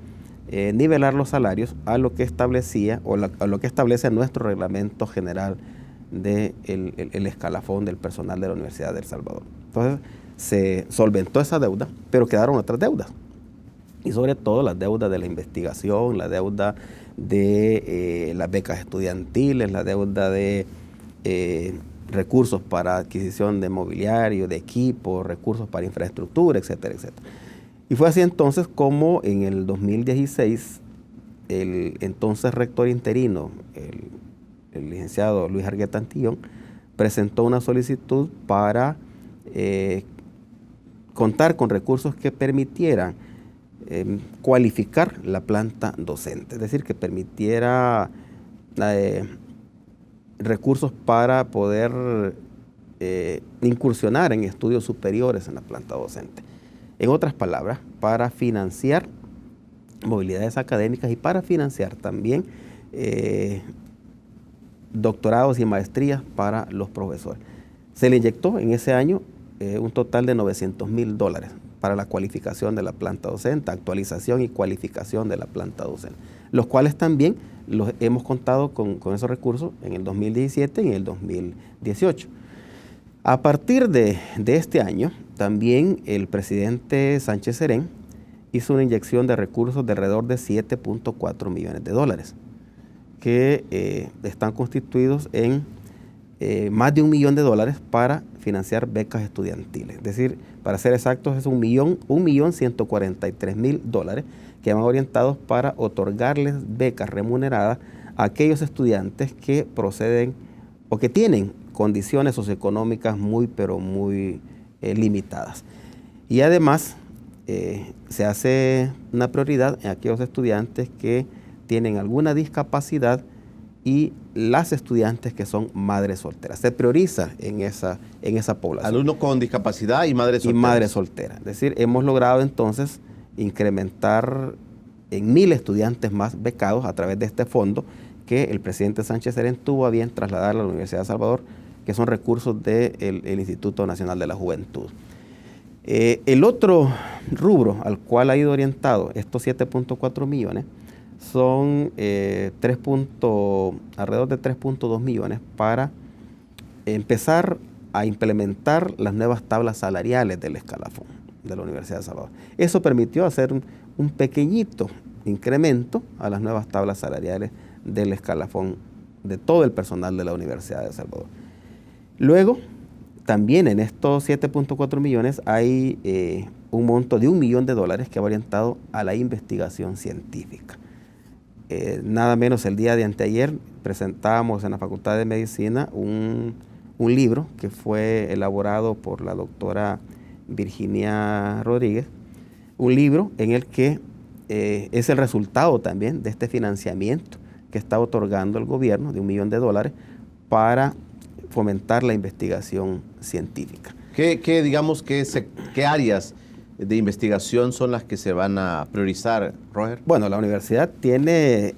S2: nivelar los salarios a lo que establecía a lo que establece nuestro reglamento general del escalafón del personal de la Universidad de El Salvador. Entonces se solventó esa deuda, pero quedaron otras deudas, y sobre todo las deudas de la investigación, la deuda de las becas estudiantiles, la deuda de recursos para adquisición de mobiliario, de equipo, recursos para infraestructura, etcétera, etcétera. Y fue así entonces como en el 2016 el entonces rector interino, el licenciado Luis Argueta Antillón, presentó una solicitud para contar con recursos que permitieran cualificar la planta docente, es decir, que permitiera recursos para poder incursionar en estudios superiores en la planta docente. En otras palabras, para financiar movilidades académicas y para financiar también doctorados y maestrías para los profesores. Se le inyectó en ese año un total de $900,000 para la cualificación de la planta docente, actualización y cualificación de la planta docente, los cuales también los hemos contado con esos recursos en el 2017 y en el 2018. A partir de este año, también el presidente Sánchez Serén hizo una inyección de recursos de alrededor de 7.4 millones de dólares, que están constituidos en más de $1 millón para financiar becas estudiantiles. Es decir, para ser exactos, es $1.143.000 que van orientados para otorgarles becas remuneradas a aquellos estudiantes que proceden o que tienen condiciones socioeconómicas muy limitadas. Y además se hace una prioridad en aquellos estudiantes que tienen alguna discapacidad y las estudiantes que son madres solteras. Se prioriza en esa población.
S1: Alumnos con discapacidad y madres solteras.
S2: Y madres solteras. Es decir, hemos logrado entonces incrementar en 1,000 estudiantes más becados a través de este fondo que el presidente Sánchez Serén tuvo a bien trasladar a la Universidad de El Salvador, que son recursos del Instituto Nacional de la Juventud. El otro rubro al cual ha ido orientado estos 7.4 millones son alrededor de 3.2 millones para empezar a implementar las nuevas tablas salariales del escalafón de la Universidad de El Salvador. Eso permitió hacer un pequeñito incremento a las nuevas tablas salariales del escalafón de todo el personal de la Universidad de El Salvador. Luego, también en estos 7.4 millones hay un monto de $1 millón que va orientado a la investigación científica. Nada menos el día de anteayer presentábamos en la Facultad de Medicina un libro que fue elaborado por la doctora Virginia Rodríguez, un libro en el que es el resultado también de este financiamiento que está otorgando el gobierno de $1 millón para fomentar la investigación científica.
S1: ¿Qué áreas de investigación son las que se van a priorizar, Roger?
S2: Bueno, la universidad tiene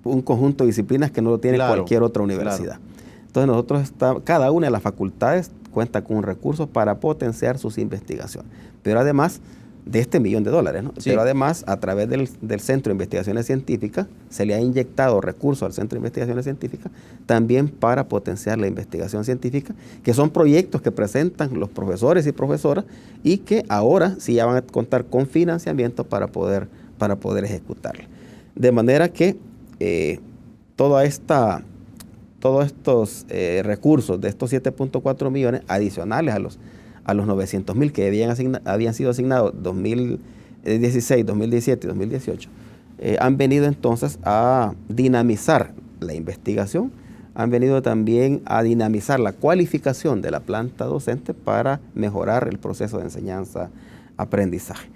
S2: un conjunto de disciplinas que no lo tiene cualquier otra universidad. Claro. Entonces nosotros cada una de las facultades cuenta con un recurso para potenciar sus investigaciones. Pero además de este $1 millón, ¿no?
S1: Sí.
S2: Pero además, a través del Centro de Investigaciones Científicas, se le ha inyectado recursos al Centro de Investigaciones Científicas también para potenciar la investigación científica, que son proyectos que presentan los profesores y profesoras y que ahora sí ya van a contar con financiamiento para poder ejecutarla. De manera que todos estos recursos de estos 7.4 millones adicionales a los 900.000 que habían sido asignados 2016, 2017 y 2018, han venido entonces a dinamizar la investigación, han venido también a dinamizar la cualificación de la planta docente para mejorar el proceso de enseñanza-aprendizaje.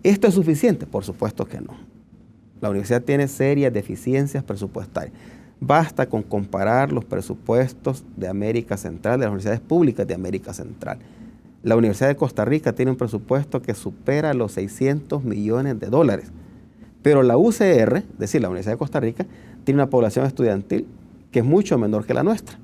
S2: ¿Esto es suficiente? Por supuesto que no. La universidad tiene serias deficiencias presupuestarias. Basta con comparar los presupuestos de América Central, de las universidades públicas de América Central. La Universidad de Costa Rica tiene un presupuesto que supera los $600 millones, pero la UCR, es decir, la Universidad de Costa Rica, tiene una población estudiantil que es mucho menor que la nuestra.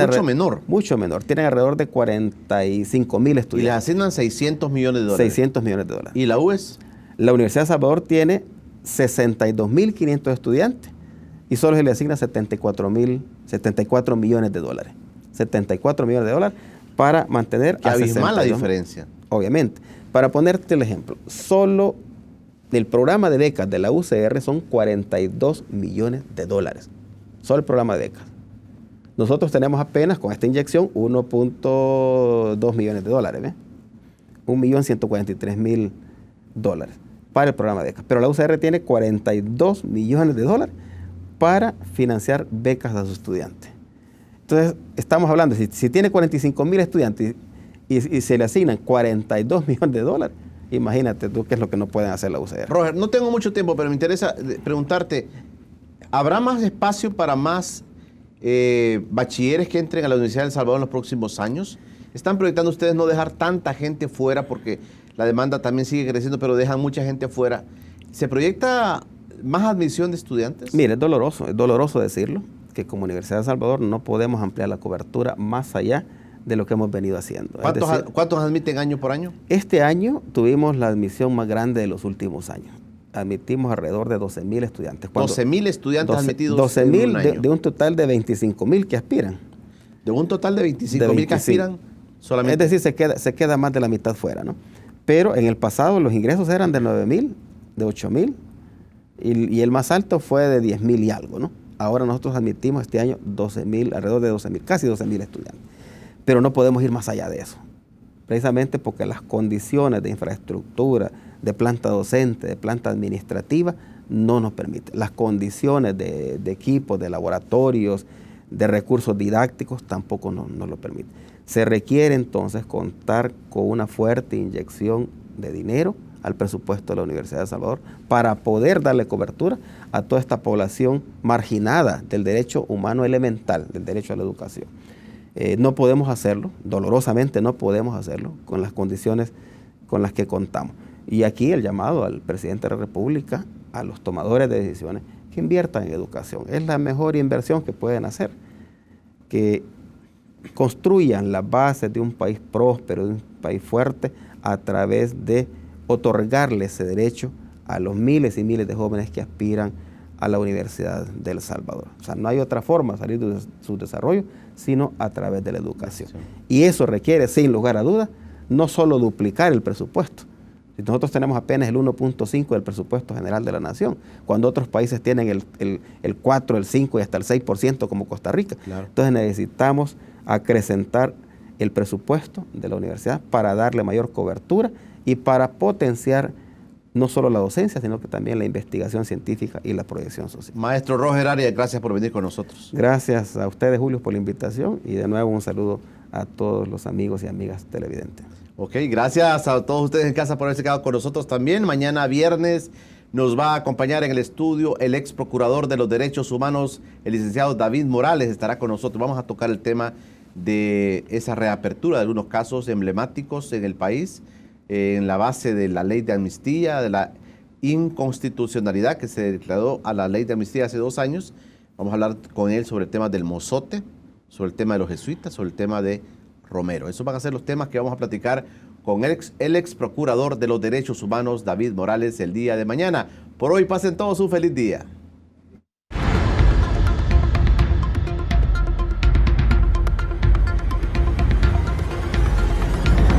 S1: Mucho menor.
S2: Mucho menor. Tienen alrededor de 45.000 estudiantes.
S1: Y les asignan $600 millones.
S2: $600 millones.
S1: ¿Y la UES?
S2: La Universidad de Salvador tiene 62.500 estudiantes y solo se le asigna $74 millones. 74 millones para mantener
S1: que abismal la diferencia.
S2: Obviamente. Para ponerte el ejemplo, solo el programa de becas de la UCR son $42 millones. Solo el programa de becas. Nosotros tenemos apenas con esta inyección $1.2 millones. $1.143.000 para el programa de becas. Pero la UCR tiene $42 millones para financiar becas a sus estudiantes. Entonces, estamos hablando, si tiene 45.000 estudiantes y se le asignan $42 millones, imagínate tú qué es lo que no pueden hacer la UCR.
S1: Roger, no tengo mucho tiempo, pero me interesa preguntarte, ¿habrá más espacio para más bachilleres que entren a la Universidad de El Salvador en los próximos años? ¿Están proyectando ustedes no dejar tanta gente fuera porque la demanda también sigue creciendo, pero dejan mucha gente fuera? ¿Se proyecta más admisión de estudiantes?
S2: Mire, es doloroso decirlo, que como Universidad de El Salvador no podemos ampliar la cobertura más allá de lo que hemos venido haciendo.
S1: ¿Cuántos admiten año por año?
S2: Este año tuvimos la admisión más grande de los últimos años. Admitimos alrededor de 12.000 estudiantes.
S1: 12.000 estudiantes admitidos
S2: 12.000 de un total de 25.000 que aspiran.
S1: De un total de 25.000 que aspiran solamente.
S2: Es decir, se queda más de la mitad fuera, ¿no? Pero en el pasado los ingresos eran de 9.000, de 8.000 y el más alto fue de 10.000 y algo, ¿no? Ahora nosotros admitimos este año 12.000, alrededor de 12.000, casi 12.000 estudiantes. Pero no podemos ir más allá de eso, precisamente porque las condiciones de infraestructura, de planta docente, de planta administrativa, no nos permiten. Las condiciones de equipos, de laboratorios, de recursos didácticos tampoco nos lo permiten. Se requiere entonces contar con una fuerte inyección de dinero al presupuesto de la Universidad de El Salvador para poder darle cobertura a toda esta población marginada del derecho humano elemental, del derecho a la educación. No podemos hacerlo, dolorosamente no podemos hacerlo con las condiciones con las que contamos. Y aquí el llamado al presidente de la República, a los tomadores de decisiones, que inviertan en educación. Es la mejor inversión que pueden hacer, que construyan las bases de un país próspero, de un país fuerte, a través de otorgarle ese derecho a los miles y miles de jóvenes que aspiran a la Universidad de El Salvador. O sea, no hay otra forma de salir de su desarrollo sino a través de la educación. Y eso requiere, sin lugar a dudas, no solo duplicar el presupuesto. Si nosotros tenemos apenas el 1.5 del presupuesto general de la nación, cuando otros países tienen el 4, el 5 y hasta el 6% como Costa Rica. Claro. Entonces necesitamos acrecentar el presupuesto de la universidad para darle mayor cobertura y para potenciar no solo la docencia, sino que también la investigación científica y la proyección social.
S1: Maestro Roger Arias, gracias por venir con nosotros.
S2: Gracias a ustedes, Julio, por la invitación y de nuevo un saludo a todos los amigos y amigas televidentes.
S1: Ok, gracias a todos ustedes en casa por haberse quedado con nosotros también. Mañana viernes nos va a acompañar en el estudio el ex procurador de los derechos humanos, el licenciado David Morales, estará con nosotros. Vamos a tocar el tema de esa reapertura de algunos casos emblemáticos en el país, en la base de la ley de amnistía, de la inconstitucionalidad que se declaró a la ley de amnistía hace 2 años. Vamos a hablar con él sobre el tema del mozote, sobre el tema de los jesuitas, sobre el tema de Romero. Esos van a ser los temas que vamos a platicar con con el ex procurador de los derechos humanos, David Morales, el día de mañana. Por hoy, pasen todos un feliz día.